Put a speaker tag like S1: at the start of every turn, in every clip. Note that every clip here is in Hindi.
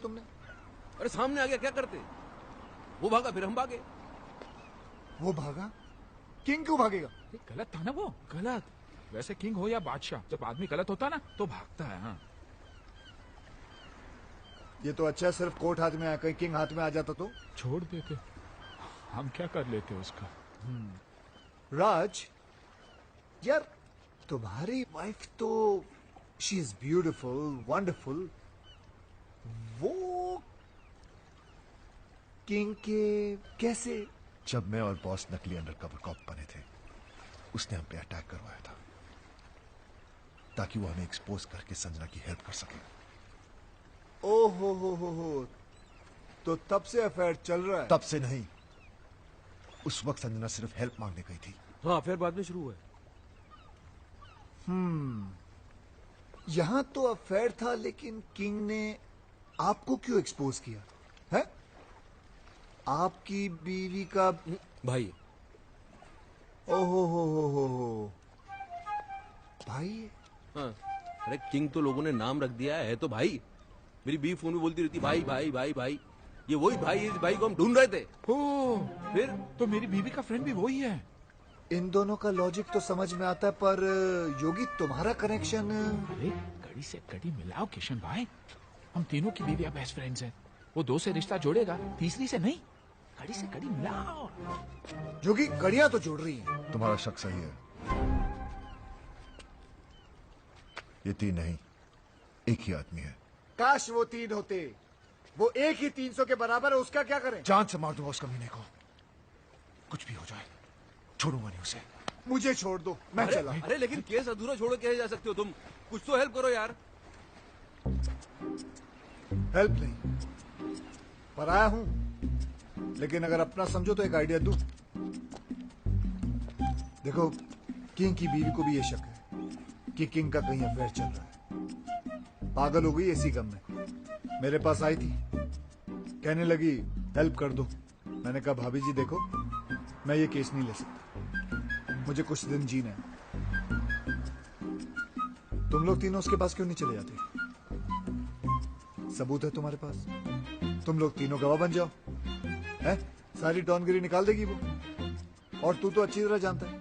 S1: तुमने?
S2: अरे सामने आ गया, क्या करते? वो भागा, फिर हम भागे।
S1: वो भागा? किंग क्यों भागेगा?
S3: गलत था ना वो। गलत? वैसे किंग हो या बादशाह, जब आदमी गलत होता ना तो भागता है। हाँ,
S1: ये तो अच्छा है सिर्फ कोर्ट हाथ में आया, कहीं किंग हाथ में आ जाता तो
S3: छोड़ देते, हम क्या कर लेते उसका।
S1: राज यार, तुम्हारी वाइफ तो शी इज ब्यूटिफुल, वंडरफुल। वो किंग के कैसे?
S4: जब मैं और बॉस नकली अंडरकवर कॉप बने थे, उसने हम पे अटैक करवाया था ताकि वो हमें एक्सपोज करके संजना की हेल्प कर सके।
S1: ओ हो, तो तब से अफेयर चल रहा है?
S4: तब से नहीं, उस वक्त संजना सिर्फ हेल्प मांगने गई थी।
S2: हाँ, फिर बाद में शुरू हुआ।
S1: यहां तो अफेयर था, लेकिन किंग ने आपको क्यों एक्सपोज किया है? आपकी बीवी का
S2: भाई।
S1: ओहो हो भाई है?
S2: हाँ, अरे किंग तो लोगों ने नाम रख दिया है तो भाई। मेरी बीवी फोन में बोलती रहती भाई भाई भाई भाई। ये वही भाई, इस भाई को हम ढूंढ रहे थे।
S3: ओह,
S2: फिर
S3: तो मेरी बीवी का फ्रेंड भी वही है।
S1: इन दोनों का लॉजिक तो समझ में आता है, पर योगी तुम्हारा कनेक्शन।
S3: अरे कड़ी से कड़ी मिलाओ किशन भाई, हम तीनों की बीवियां बेस्ट फ्रेंड्स हैं। वो दो से रिश्ता जोड़ेगा, तीसरी से नहीं। कड़ी से कड़ी मिलाओ।
S1: योगी कड़ियां तो जोड़ रही हैं।
S4: तुम्हारा शक सही है, ये तीन नहीं, एक ही आदमी है।
S1: काश वो तीन होते, वो एक ही 300 के बराबर है, उसका क्या करें?
S4: जान से मार दूंगा उस कमीने को, कुछ भी हो जाए छोड़ूंगा नहीं उसे।
S1: मुझे छोड़ दो, मैं चला।
S2: अरे लेकिन केस अधूरा छोड़ के जा सकते हो तुम? कुछ तो हेल्प करो यार।
S1: हेल्प नहीं, पराया हूं, लेकिन अगर अपना समझो तो एक आइडिया दूं। देखो, किंग की बीवी को भी ये शक है कि किंग का कहीं अफेयर चल रहा है। पागल हो गई इसी गम में, मेरे पास आई थी, कहने लगी हेल्प कर दो। मैंने कहा भाभी जी देखो, मैं ये केस नहीं ले सकता, मुझे कुछ दिन जीना है। तुम लोग तीनों उसके पास क्यों नहीं चले जाते? सबूत है तुम्हारे पास, तुम लोग तीनों गवाह बन जाओ। है? सारी डॉनगिरी निकाल देगी वो। और तू तो अच्छी तरह जानता है,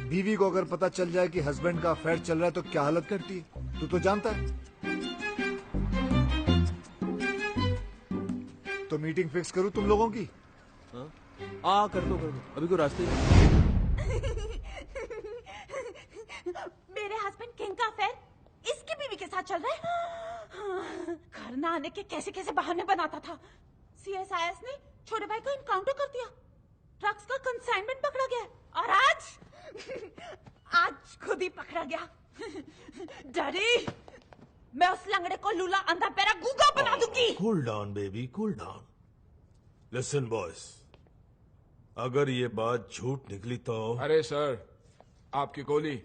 S1: बीवी को अगर पता चल जाए कि हस्बैंड का अफेयर चल रहा है तो क्या हालत करती है, तू तो जानता है। तो मीटिंग फिक्स करूं तुम लोगों की?
S2: कर दो अभी कोई रास्ते नहीं।
S5: मेरे हस्बैंड किंग का अफेयर इसकी बीवी के साथ चल रहा है। घर न आने के कैसे कैसे बहाने बनाता था। सीएसआईएस ने छोटे भाई को इनकाउंटर कर दिया, ड्रग्स का कंसाइनमेंट पकड़ा गया, और आज खुद ही पकड़ा गया। डैडी, मैं उस लंगड़े को लूला अंधा पैरा गूंगा बना दूंगी।
S6: Cool down baby, cool down. Listen boys, अगर ये बात झूठ निकली तो।
S3: अरे सर, आपकी गोली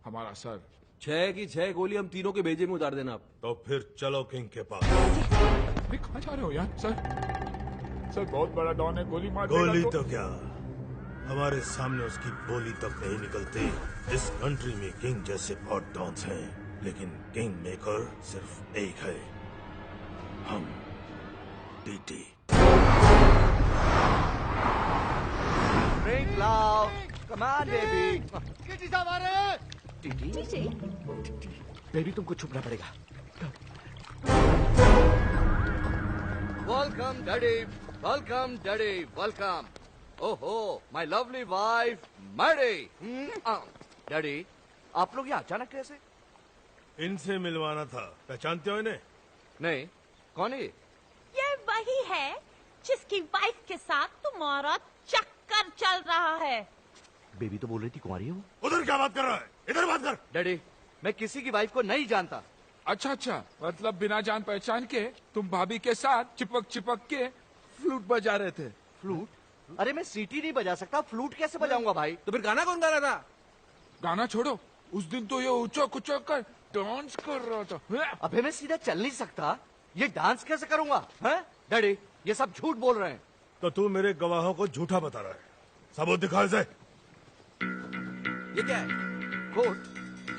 S3: हमारा सर।
S2: 6 की 6 गोली हम तीनों के भेजे में उतार देना आप।
S6: तो फिर चलो किंग के पास।
S3: अरे कहाँ जा रहे हो यार? सर बहुत बड़ा डॉन है, गोली मार देगा
S6: गोली तो क्या, हमारे सामने उसकी बोली तक नहीं निकलती। इस कंट्री में किंग जैसे बहुत डॉन्स हैं, लेकिन किंग मेकर सिर्फ एक है, हम। TT.
S7: Drink loud. Come on, baby.
S1: Kitty साहब आ रहे हैं।
S7: टीटी? बेबी तुमको छुपना पड़ेगा।
S8: Welcome, Daddy. Welcome, Daddy. Welcome. Oh, my lovely wife, Mary.
S7: Daddy, आप लोग यहाँ अचानक कैसे?
S6: इनसे मिलवाना था, पहचानते हो इन्हें?
S8: नहीं, कौन है
S5: ये वही है जिसकी वाइफ के साथ तुम्हारा चक्कर चल रहा है।
S7: बेबी तो बोल रही थी कुंवारी है वो।
S6: उधर क्या बात कर रहा है? इधर बात कर।
S8: डैडी, मैं किसी की वाइफ को नहीं जानता।
S3: अच्छा, मतलब बिना जान पहचान के तुम भाभी के साथ चिपक के फ्लूट बजा रहे थे।
S7: फ्लूट? अरे मैं सीटी नहीं बजा सकता, फ्लूट कैसे बजाऊंगा भाई?
S2: तो फिर गाना कौन गा रहा था?
S3: गाना छोड़ो, उस दिन तो ये उचक उचक कर डांस कर रहा था।
S7: अबे मैं सीधा चल नहीं सकता, ये डांस कैसे करूंगा? हैं? डैडी, ये सब झूठ बोल रहे हैं।
S6: तो तू मेरे गवाहों को झूठा बता रहा है, सबूत दिखा इसे।
S2: ये क्या है?
S7: कोर्ट?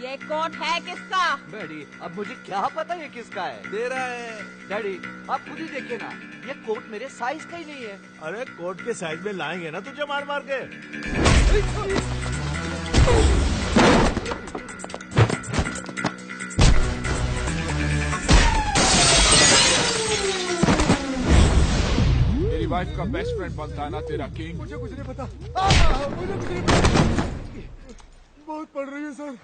S5: ये कोट है किसका?
S7: डैडी अब मुझे क्या पता ये किसका है।
S2: तेरा है।
S7: डैडी आप खुद ही देखिए ना, ये कोट मेरे साइज का ही नहीं है।
S6: अरे कोट के साइज में लाएंगे ना तुझे मार मार के।
S3: मेरी वाइफ का बेस्ट फ्रेंड बनता है ना तेरा किंग।
S1: मुझे कुछ नहीं पता, मुझे कुछ नहीं पता। बहुत पढ़ रही है सर।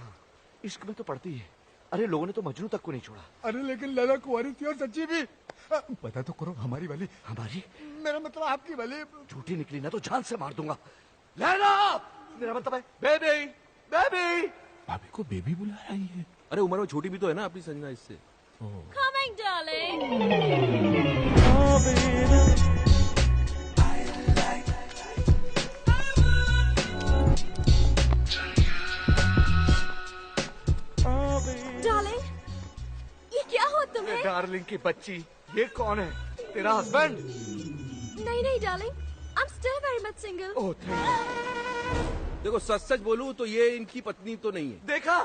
S7: इश्क में तो पड़ती है। अरे लोगों ने तो मजनू तक को नहीं छोड़ा।
S1: अरे लेकिन लैला कुंवारी थी और सच्ची भी। पता तो करो हमारी वाली।
S7: हमारी?
S1: मेरा मतलब आपकी वाली।
S7: झूठी निकली ना तो जान से मार दूंगा। लैला मेरा मतलब है बेबी। बेबी
S3: भाभी को बेबी बुला रही है।
S2: अरे उम्र में छोटी भी तो है ना अपनी संजना इससे।
S5: Coming, darling. Darling, ये क्या हो तुम्हें?
S7: डार्लिंग की बच्ची, ये कौन है? तेरा हस्बैंड?
S5: नहीं नहीं darling, I'm still very much single.
S7: Oh thank.
S2: देखो सच सच बोलूं तो ये इनकी पत्नी तो नहीं है।
S7: देखा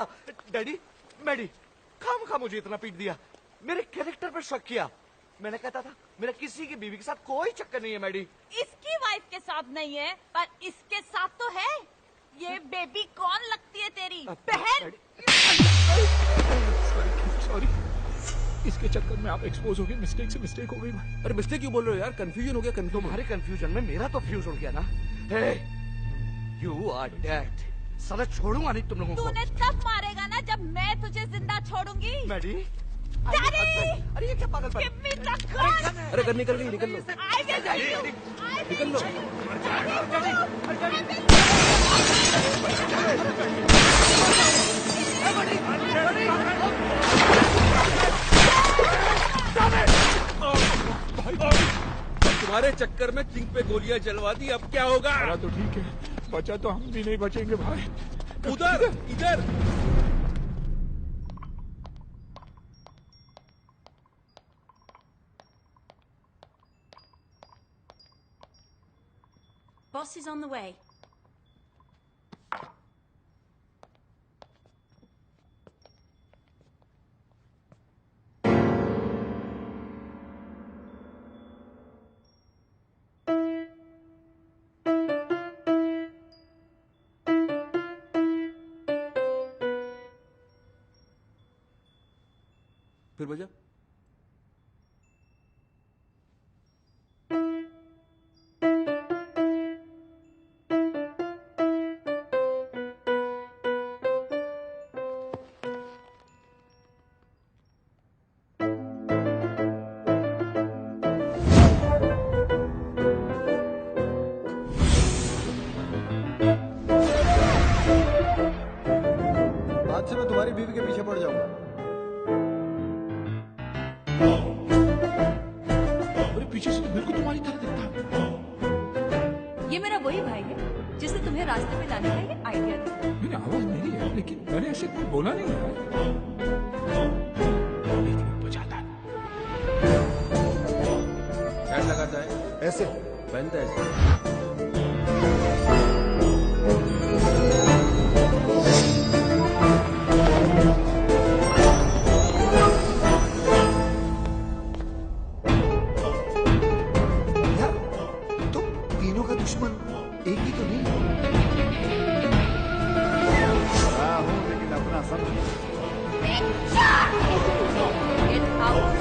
S7: डैडी, मैडी खाम मुझे इतना पीट दिया, मेरे कैरेक्टर पर शक किया। मैंने कहता था मेरा किसी की बीवी के साथ कोई चक्कर नहीं है मैडी।
S5: इसकी वाइफ के साथ नहीं है, पर इसके साथ तो है। ये बेबी कौन लगती है तेरी बहन?
S3: सॉरी, इसके चक्कर में आप एक्सपोज हो गए। मिस्टेक से मिस्टेक हो गई भाई।
S2: अरे मिस्टेक क्यों बोल रहे हो यार? कंफ्यूजन हो गया।
S7: तुम्हारे कंफ्यूजन में मेरा तो फ्यूज उड़ गया ना। हे, यू आर डेड। साला छोड़ूंगा नहीं तुम लोगों को।
S5: तूने तब मारेगा ना जब मैं तुझे जिंदा छोड़ूंगी।
S7: Maddie
S5: Daddy!
S7: अरे ये क्या पागल
S5: Give me the gun!
S2: अरे कर निकल गई, निकल लो।
S5: I will kill you! I will
S2: निकल लो। तुम्हारे चक्कर में किंग पे गोलियां चलवा दी, अब क्या होगा?
S3: मेरा तो ठीक है, बचा तो हम भी नहीं बचेंगे भाई।
S2: उधर इधर
S5: Boss is on the way.
S2: फिर बजा।
S1: आज से मैं तुम्हारी बीवी के पीछे पड़ जाऊंगा।
S3: अरे पीछे से तो बिल्कुल तुम्हारी तरह दिखता है।
S9: ये मेरा वही भाई है जिसने तुम्हें रास्ते पे लाने का ये आइडिया दिया।
S3: मैंने आवाज मेरी है, लेकिन मैंने ऐसे कुछ बोला नहीं है। बजाता है।
S2: कैसे लगाता है?
S1: ऐसे
S2: पहनता है ऐसे।
S1: यार तुम तीनों का दुश्मन एक ही तो नहीं? बड़ा हूं लेकिन अपना समझ।
S9: Get out.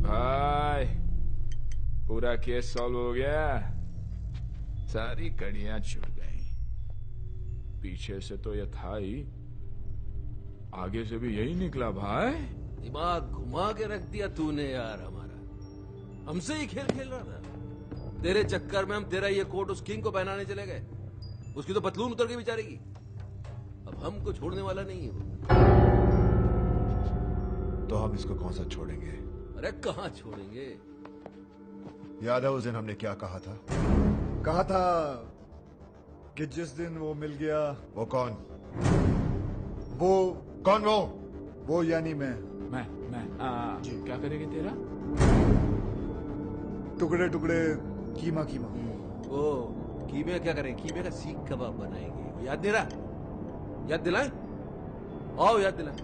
S3: भाई पूरा केस सॉल्व हो गया, सारी कड़ियां छूट गई। पीछे से तो ये था ही, आगे से भी यही निकला भाई।
S2: दिमाग घुमा के रख दिया तूने यार हमारा। हमसे ही खेल खेल रहा था। तेरे चक्कर में हम तेरा ये कोट उस किंग को पहनाने चले गए। उसकी तो पतलून उतर के बेचारेगी। अब हमको छोड़ने वाला नहीं है वो।
S4: तो हम इसको कौन सा छोड़ेंगे?
S2: अरे कहाँ छोड़ेंगे?
S4: याद है उस दिन हमने क्या कहा था?
S1: कहा था कि जिस दिन वो मिल गया।
S4: वो कौन?
S1: वो
S4: कौन
S1: वो यानी मैं।
S3: जी क्या करेंगे तेरा?
S1: टुकड़े टुकड़े कीमा कीमा।
S2: ओ कीमे क्या करें? कीमे का सीख कबाब बनाएंगे। याद नहीं रहा? याद दिलाएं? आओ याद दिलाएं।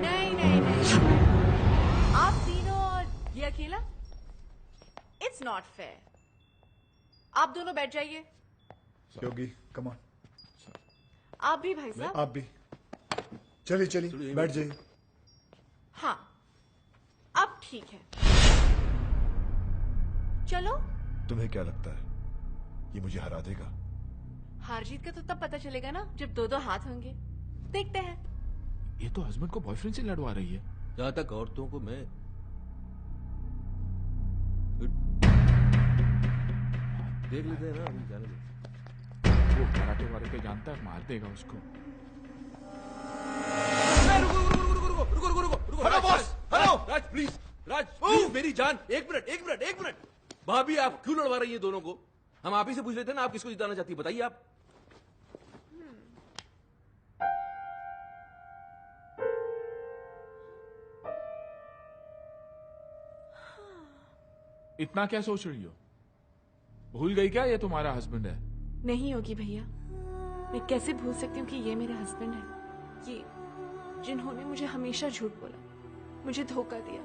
S9: नहीं आप तीनों और ये अकेला, इट्स नॉट फेयर। आप दोनों बैठ जाइए।
S1: योगी कम ऑन।
S9: आप भी भाई साहब।
S1: आप भी चलिए चलिए बैठ जाइए।
S9: हाँ अब ठीक है, चलो।
S4: तुम्हें क्या लगता है ये मुझे हरा देगा?
S9: हार जीत का तो तब पता चलेगा ना जब दो दो हाथ होंगे। देखते हैं।
S3: ये तो हस्बैंड को बॉयफ्रेंड से लड़वा रही है।
S2: जहां तक औरतों को मैं देख लेते हैं ना, अभी जाने दो।
S3: वो कराटे वाले के जानता है, मार देगा उसको।
S2: रुको hello boss, hello Raj please, please मेरी जान, एक मिनट। भाभी आप क्यों लड़वा रही हैं दोनों को? हम आप ही से पूछ लेते हैं ना, आप किसको जिताना चाहती है बताइए आप।
S3: इतना क्या सोच रही हो? भूल गई क्या ये तुम्हारा हस्बैंड है?
S9: नहीं होगी भैया, मैं कैसे भूल सकती हूँ कि ये मेरे हस्बैंड है। ये जिन्होंने मुझे हमेशा झूठ बोला, मुझे धोखा दिया,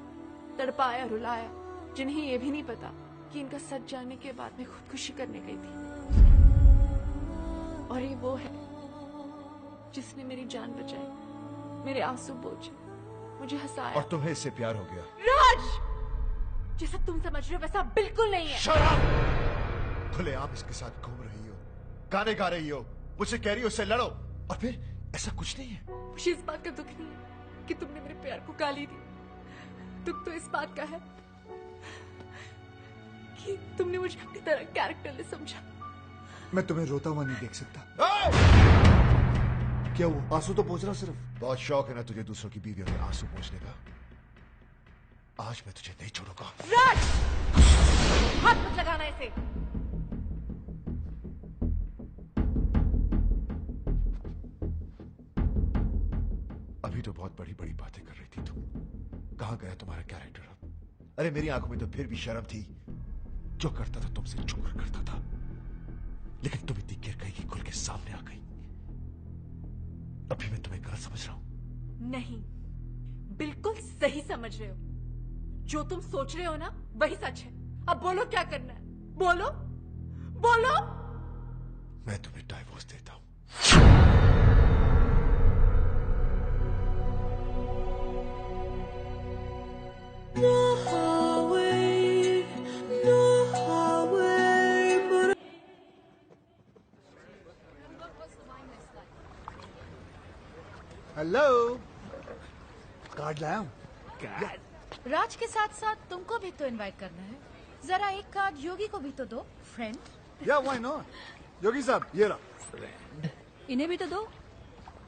S9: तड़पाया रुलाया, जिन्हें ये भी नहीं पता कि इनका सच जानने के बाद मैं खुदकुशी करने गई थी। और ये वो है जिसने मेरी जान बचाई, मेरे आंसू पोंछे, मुझे हंसाया।
S4: और तुम्हें इससे प्यार हो गया?
S9: राज, जैसा तुम समझ रहे हो वैसा बिल्कुल नहीं है।
S4: खुले आप इसके साथ घूम रही हो, गाने गा रही हो, मुझसे कह रही हो उससे लड़ो, और फिर ऐसा कुछ नहीं है।
S9: मुझे इस बात का दुख नहीं है कि तुमने मेरे प्यार को गाली दी। दुख तो इस बात का है कि तुमने मुझे अपनी तरह कैरेक्टरलेस समझा।
S1: मैं तुम्हें रोता हुआ नहीं देख सकता। क्या वो आंसू तो पोंछ रहा सिर्फ।
S4: बहुत शौक है ना तुझे दूसरों की बीवियों के आंसू पोंछने का। आज मैं तुझे नहीं छोड़ूंगा।
S9: राज, हाथ मत लगाना इसे।
S4: अभी तो बहुत बड़ी बड़ी बातें कर रही थी तुम। कहां गया तुम्हारा कैरेक्टर अब? अरे मेरी आंखों में तो फिर भी शर्म थी। जो करता था तुमसे छुपकर करता था, लेकिन तुम इतनी गिर गई कि खुल के सामने आ गई। अभी मैं तुम्हें गलत समझ रहा हूं?
S9: नहीं, बिल्कुल सही समझ रहे हो। जो तुम सोच रहे हो ना वही सच है। अब बोलो क्या करना है, बोलो बोलो।
S4: मैं तुम्हें डाइवोर्स देता हूं।
S1: हेलो, कार्ड लाया हूं।
S5: राज के साथ साथ तुमको भी तो इनवाइट करना है। जरा एक कार्ड योगी को भी तो दो, फ्रेंड।
S1: या व्हाई नॉट। योगी साहब ये रहा।
S10: इन्हें भी तो दो,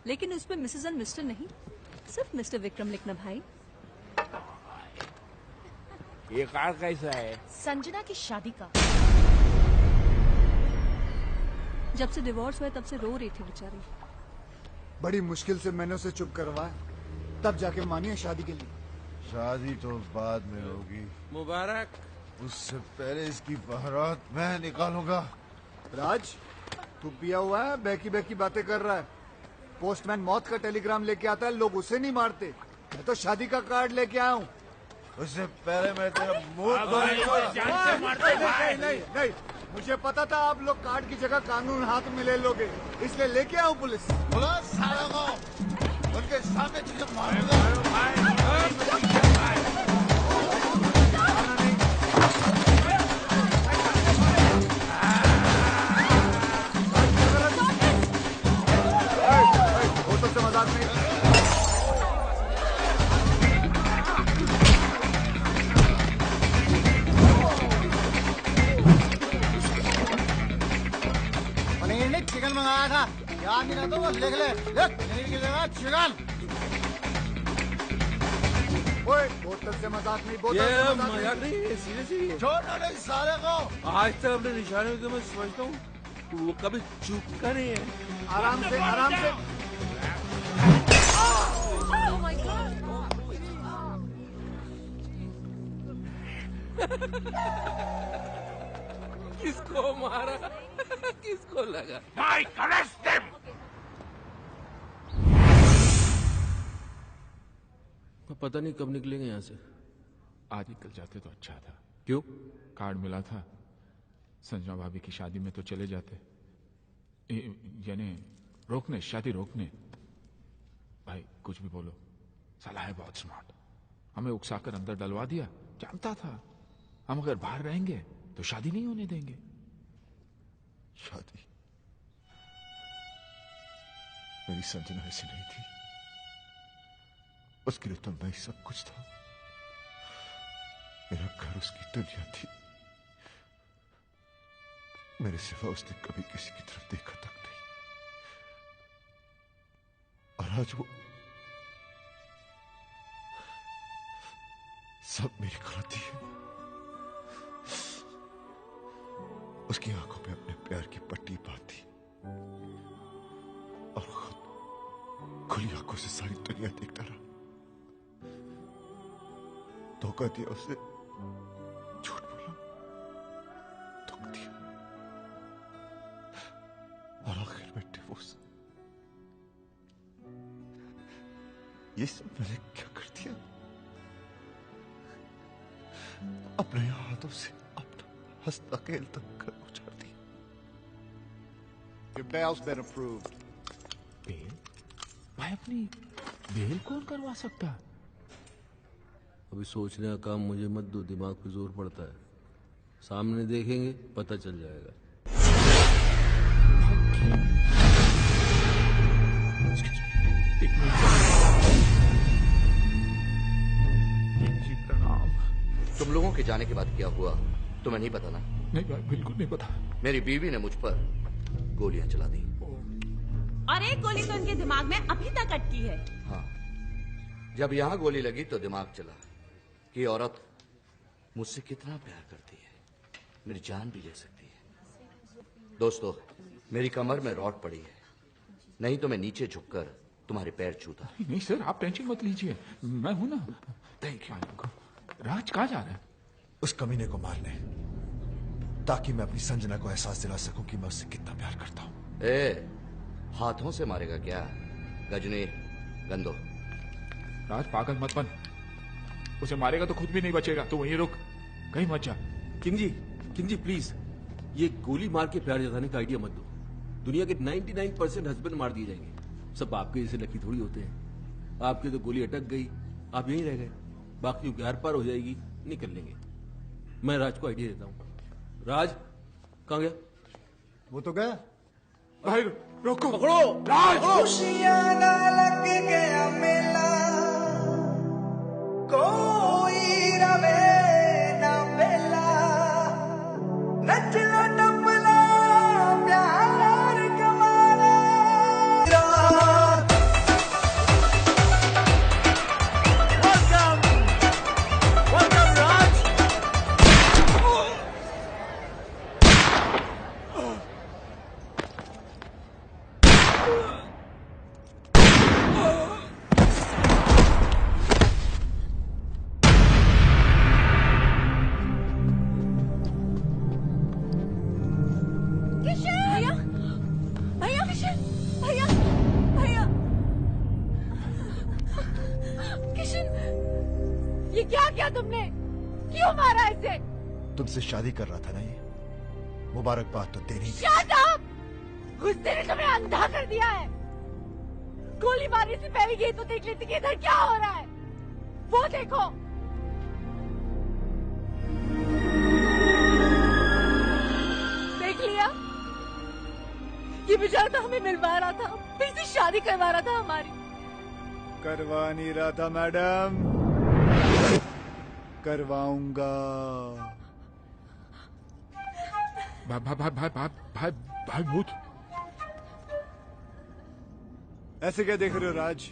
S10: लेकिन उस पे मिसेस एंड मिस्टर नहीं, सिर्फ मिस्टर विक्रम लिखना भाई।
S3: ये कार्ड कैसा है?
S5: संजना की शादी का।
S10: जब से डिवोर्स हुआ तब से रो रही थी बेचारी।
S1: बड़ी मुश्किल से मैंने उसे चुप करवाया, तब जाके मानी है शादी के लिए।
S4: शादी तो बाद में होगी।
S2: मुबारक।
S4: उससे पहले इसकी बारात मैं निकालूंगा।
S1: राज, तू पिया हुआ है, बहकी बहकी बातें कर रहा है। पोस्टमैन मौत का टेलीग्राम लेके आता है, लोग उसे नहीं मारते। मैं तो शादी का कार्ड लेके आया हूँ।
S4: उससे पहले मैं तेरा मुंह
S1: नहीं, मुझे पता था आप लोग कार्ड की जगह कानून हाथ में ले लोगे, इसलिए लेके आऊं पुलिस।
S4: उनके सामने तुझे मारूंगा।
S1: होटल से मजाक नहीं।
S11: चिकन मंगाया था, याद नहीं ना तो वो लिख ले। पनीर की जगह चिकन।
S1: ओए बोतल से मजाक नहीं, बोतल
S2: ये
S1: से मजाक
S2: मजाक नहीं है, सीरियसली है।
S6: छोड़ना नहीं साले को।
S2: आज तक अपने निशाने को मैं समझता हूँ, वो कभी चूकता नहीं है।
S1: आराम से, आराम से।
S9: Oh my God!
S2: किसको मारा? किसको लगा?
S3: Mike, arrest them!
S2: पता नहीं कब निकलेंगे यहाँ से।
S3: आज निकल जाते तो अच्छा था।
S2: क्यों?
S3: कार्ड मिला था, संजना भाभी की शादी में तो चले जाते। यानी रोकने, शादी रोकने। भाई कुछ भी बोलो, साला है बहुत स्मार्ट। हमें उकसाकर अंदर डलवा दिया, जानता था हम अगर बाहर रहेंगे तो शादी नहीं होने देंगे।
S4: शादी? मेरी संजना ऐसी नहीं थी, उसके लिए तो मैं ही सब कुछ था। मेरा घर उसकी दुनिया थी। मेरे सिवा उसने कभी किसी की तरफ देखा तक नहीं। और आज वो सब मेरी गलती है। उसकी आंखों में अपने प्यार की पट्टी बांधी और खुद खुली आंखों से सारी दुनिया देखता रहा। धोखा दिया उसे, झूठ बोला, दुख दिया और आखिर में डिवोर्स। ये सब मैंने क्या कर दिया? अपने हाथों से अपना हंसता खेलता घर उजाड़ दिया।
S1: Your bail's been approved.
S3: Bail? भाई अपनी बेल कौन करवा सकता?
S2: अभी सोचने का काम मुझे मत दो, दिमाग पे जोर पड़ता है। सामने देखेंगे पता चल जाएगा।
S8: तुम लोगों के जाने के बाद क्या हुआ तुम्हें नहीं पता ना?
S3: नहीं भाई, बिल्कुल नहीं पता।
S8: मेरी बीवी ने मुझ पर गोलियां चला दी।
S5: और एक गोली तो इनके दिमाग में अभी तक अटकी है।
S8: हाँ, जब यहाँ गोली लगी तो दिमाग चला कि औरत मुझसे कितना प्यार करती है, मेरी जान भी ले सकती है। दोस्तों, मेरी कमर में रॉड पड़ी है, नहीं तो मैं नीचे झुककर तुम्हारे पैर छूता।
S3: नहीं सर, आप टेंशन मत लीजिए, मैं हूं ना।
S8: Thank you.
S3: राज कहाँ जा रहा है?
S4: उस कमीने को मारने, ताकि मैं अपनी संजना को एहसास दिला सकूं कि मैं उससे कितना प्यार करता हूं।
S8: हाथों से मारेगा क्या? गजनी, गंदो।
S3: राज पागल मत बन, उसे मारेगा तो खुद भी नहीं बचेगा। तो वहीं रुक, कहीं मत जा।
S2: किंग जी प्लीज, ये गोली मार के प्यार जताने का आइडिया मत दो। दुनिया के 99% हस्बैंड मार दिए जाएंगे। सब आपके जैसे लकी थोड़ी होते हैं। आपकी तो गोली अटक गई, आप यहीं रह गए। बाकी की आर पार हो जाएगी, निकल लेंगे। मैं राज को आइडिया देता हूँ। राज कहाँ गया?
S1: वो तो गया।
S3: भाई रोको,
S2: पकड़ो
S3: राज।
S12: खुशियां ना लग गया मेला, कोई रवे ना बेला, नचला टपला प्यार कमाना।
S7: Welcome, Raj.
S9: भैया, भैया, भैया, भैया, किशन, ये क्या किया तुमने? क्यों मारा इसे?
S4: तुमसे शादी कर रहा था ना, ये मुबारकबाद तो देनी थी।
S9: Shut up! गुस्से ने तुम्हें अंधा कर दिया है। गोली मारने से पहले ये तो देख लेती कि इधर क्या हो रहा है। वो देखो। देख लिया? ये बेचारा तो हमें मिलवा रहा था, फिर से शादी करवा रहा था हमारी।
S1: करवा नहीं रहा था मैडम, करवाऊंगा।
S3: भाई भूत।
S1: ऐसे क्या देख रहे हो राज?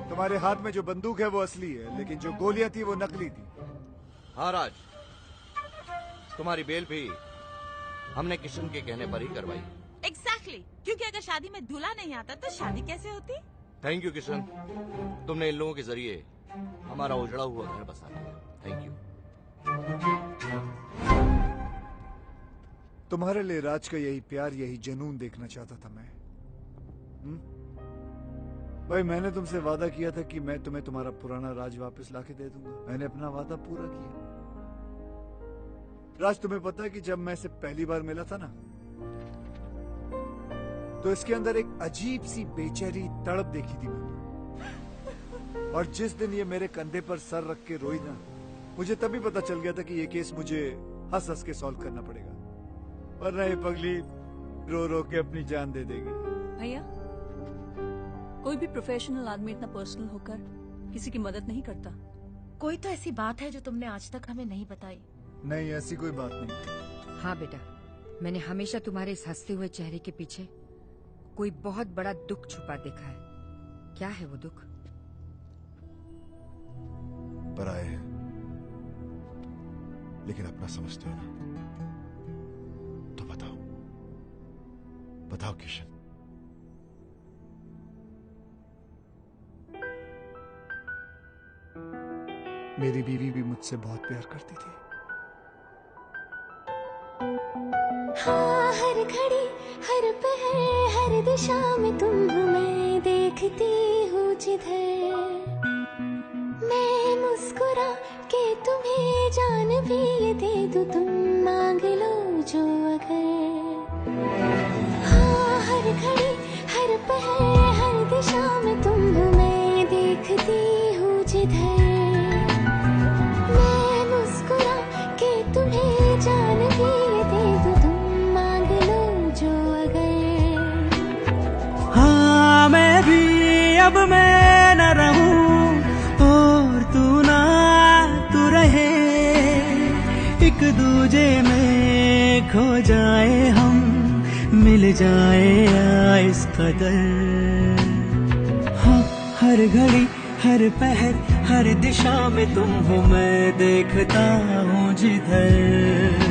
S1: तुम्हारे हाथ में जो बंदूक है वो असली है, लेकिन जो गोलियां थी वो नकली थी।
S8: हाँ राज, तुम्हारी बेल भी हमने किशन के कहने पर ही करवाई।
S5: एग्जैक्टली, क्योंकि अगर शादी में दूल्हा नहीं आता तो शादी कैसे होती?
S8: थैंक यू किशन, तुमने इन लोगों के जरिए हमारा उजड़ा हुआ घर बसा दिया। Thank you.
S1: तुम्हारे लिए राज का यही प्यार, यही जुनून देखना चाहता था मैं। भाई, मैंने तुमसे वादा किया था कि मैं तुम्हें तुम्हारा पुराना राज वापस लाके दे दूंगा। मैंने अपना वादा पूरा किया। राज, तुम्हें पता है कि जब मैं इसे पहली बार मिला था ना, तो इसके अंदर एक अजीब सी बेचैनी तड़प देखी थी मैंने। और जिस दिन ये मेरे कंधे पर सर रख के रोई ना, मुझे तभी पता चल गया था कि ये केस मुझे हंस हंस के सॉल्व करना पड़ेगा, वरना ये पगली रो रो के अपनी जान दे देगी।
S10: भैया, कोई भी प्रोफेशनल आदमी इतना पर्सनल होकर किसी की मदद नहीं करता।
S13: कोई तो ऐसी बात है जो तुमने आज तक हमें नहीं बताई।
S1: नहीं, ऐसी कोई बात नहीं।
S14: हाँ बेटा, मैंने हमेशा तुम्हारे इस हंसते हुए चेहरे के पीछे कोई बहुत बड़ा दुख छुपा देखा है। क्या है वो दुख?
S4: पराए हैं, लेकिन अपना समझते हो ना? तो बताओ, बताओ किशन।
S1: मेरी बीवी भी मुझसे बहुत प्यार करती थी।
S15: हाँ, हर घड़ी, हर पहर, हर दिशा में तुम हो, मैं देखती हूँ जिधर। मैं मुस्कुरा के तुम्हें जान भी ये दे दूँ, तुम मांग लो जो अगर। हाँ, हर घड़ी, हर पहर, हर दिशा में तुम हो, मैं देखती हूँ जिधर। जान भी ये दे दूं, तुम मांग लो जो अगर।
S12: हाँ, मैं भी अब मैं न रहूं और तू ना तू रहे, एक दूजे में खो जाए हम, मिल जाए इस कदर। हाँ, हर घड़ी, हर पहर, हर दिशा में तुम हो, मैं देखता हूँ जिधर।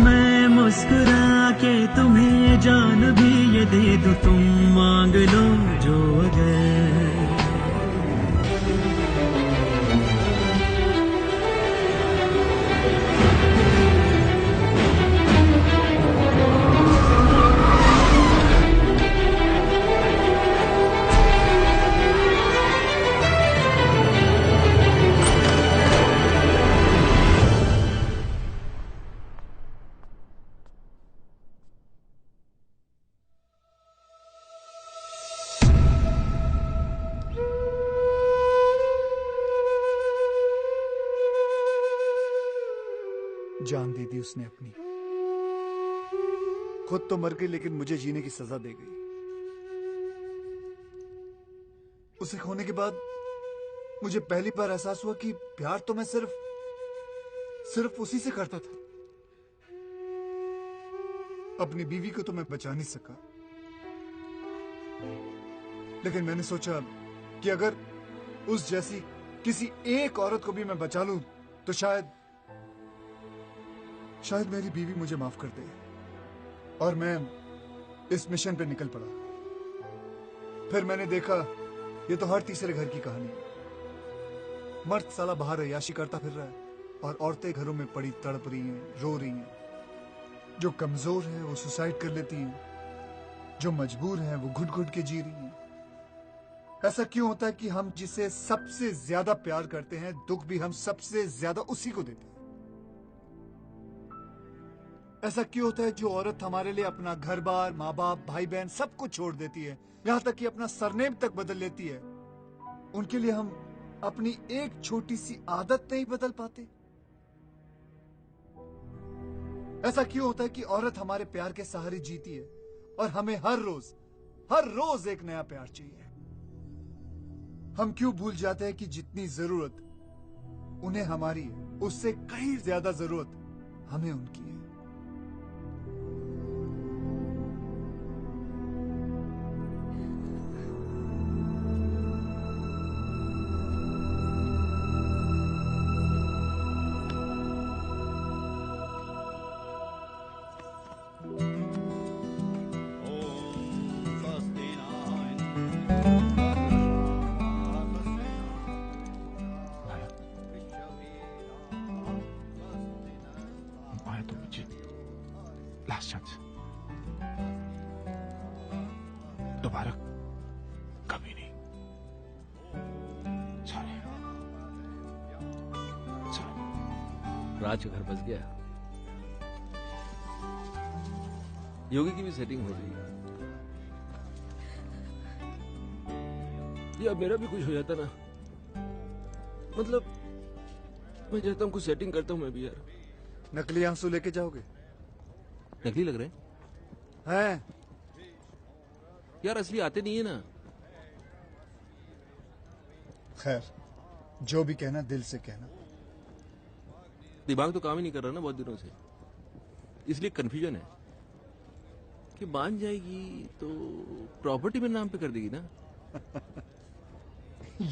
S12: मैं मुस्कुरा के तुम्हें जान भी ये दे दूं, तुम मांग लो जो अगर।
S1: जान दे दी उसने अपनी, खुद तो मर गई लेकिन मुझे जीने की सजा दे गई। उसे खोने के बाद मुझे पहली बार एहसास हुआ कि प्यार तो मैं सिर्फ उसी से करता था। अपनी बीवी को तो मैं बचा नहीं सका, लेकिन मैंने सोचा कि अगर उस जैसी किसी एक औरत को भी मैं बचा लूं तो शायद मेरी बीवी मुझे माफ कर दे। और मैं इस मिशन पे निकल पड़ा। फिर मैंने देखा ये तो हर तीसरे घर की कहानी है। मर्द साला बाहर अय्याशी करता फिर रहा है और औरतें घरों में पड़ी तड़प रही हैं, रो रही हैं। जो कमजोर है वो सुसाइड कर लेती हैं, जो मजबूर है वो घुट घुट के जी रही हैं। ऐसा क्यों होता है कि हम जिसे सबसे ज्यादा प्यार करते हैं, दुख भी हम सबसे ज्यादा उसी को देते हैं? ऐसा क्यों होता है जो औरत हमारे लिए अपना घर बार, माँ बाप, भाई बहन सब कुछ छोड़ देती है, यहां तक कि अपना सरनेम तक बदल लेती है, उनके लिए हम अपनी एक छोटी सी आदत नहीं बदल पाते? ऐसा क्यों होता है कि औरत हमारे प्यार के सहारे जीती है और हमें हर रोज एक नया प्यार चाहिए? हम क्यों भूल जाते हैं कि जितनी जरूरत उन्हें हमारी है, उससे कहीं ज्यादा जरूरत हमें उनकी है?
S3: लास्ट चांस, दोबारा कभी नहीं। सॉरी।
S2: राज का घर बस गया। योगी की भी सेटिंग हो गई। या मेरा भी कुछ हो जाता ना, मतलब मैं चाहता हूँ कुछ सेटिंग करता हूँ मैं भी यार।
S1: नकली आंसू लेके जाओगे?
S2: नकली लग रहे
S1: हैं
S2: यार, असली आते नहीं है ना।
S1: खैर, जो भी कहना दिल से कहना।
S2: दिमाग तो काम ही नहीं कर रहा ना बहुत दिनों से, इसलिए कंफ्यूजन है कि मान जाएगी तो प्रॉपर्टी मेरे नाम पे कर देगी ना।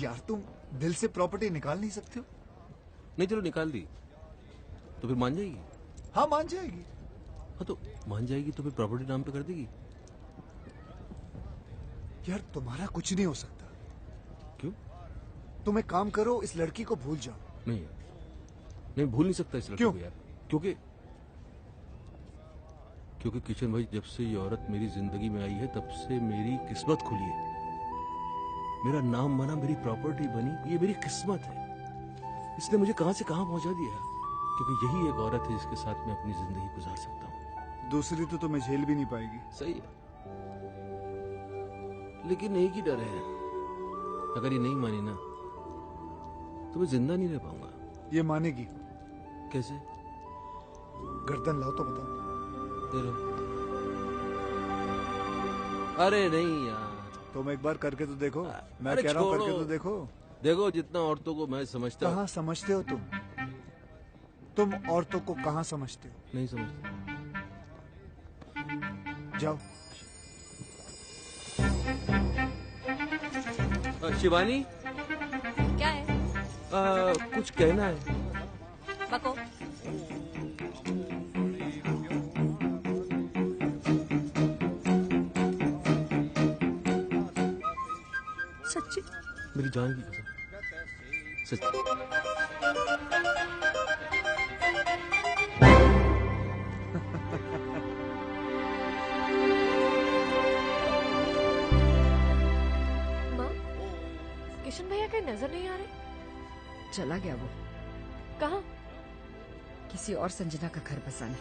S1: यार तुम दिल से प्रॉपर्टी निकाल नहीं सकते हो?
S2: नहीं चलो निकाल दी तो फिर मान जाएगी।
S1: हाँ मान जाएगी।
S2: हाँ तो मान जाएगी तो फिर प्रॉपर्टी नाम पे कर देगी।
S1: यार तुम्हारा कुछ नहीं हो सकता।
S2: क्यों?
S1: तुम एक काम करो, इस लड़की को भूल जाओ।
S2: नहीं भूल नहीं सकता इस लड़की को यार, क्योंकि किशन भाई जब से ये औरत मेरी जिंदगी में आई है तब से मेरी किस्मत खुली है। मेरा नाम बना, मेरी प्रॉपर्टी बनी, ये मेरी किस्मत है। इसने मुझे कहां से कहां पहुंचा दिया, क्योंकि यही एक औरत है जिसके साथ मैं अपनी जिंदगी गुजार सकता हूँ।
S1: दूसरी तो तुम्हें झेल भी नहीं पाएगी।
S2: सही है, लेकिन एक ही डर है, अगर ये नहीं मानी ना तो मैं जिंदा नहीं रह पाऊंगा।
S1: ये मानेगी।
S2: कैसे?
S1: गर्दन लाओ तो बताओ।
S2: दे लो। अरे नहीं यार,
S1: तुम एक बार करके तो देखो। मैं कह रहा हूँ करके तो देखो।
S2: देखो जितना औरतों को मैं समझता हूँ।
S1: कहाँ समझते हो तुम औरतों को कहाँ समझते हो?
S2: नहीं समझते।
S1: जाओ।
S2: शिवानी,
S10: क्या है?
S2: कुछ कहना है।
S10: बको।
S2: सच्ची? मेरी जान की कसम, सच्ची।
S9: माँ, किशन भैया कहीं नजर नहीं आ रहे?
S14: चला गया वो।
S9: कहाँ?
S14: किसी और संजना का घर बसाने।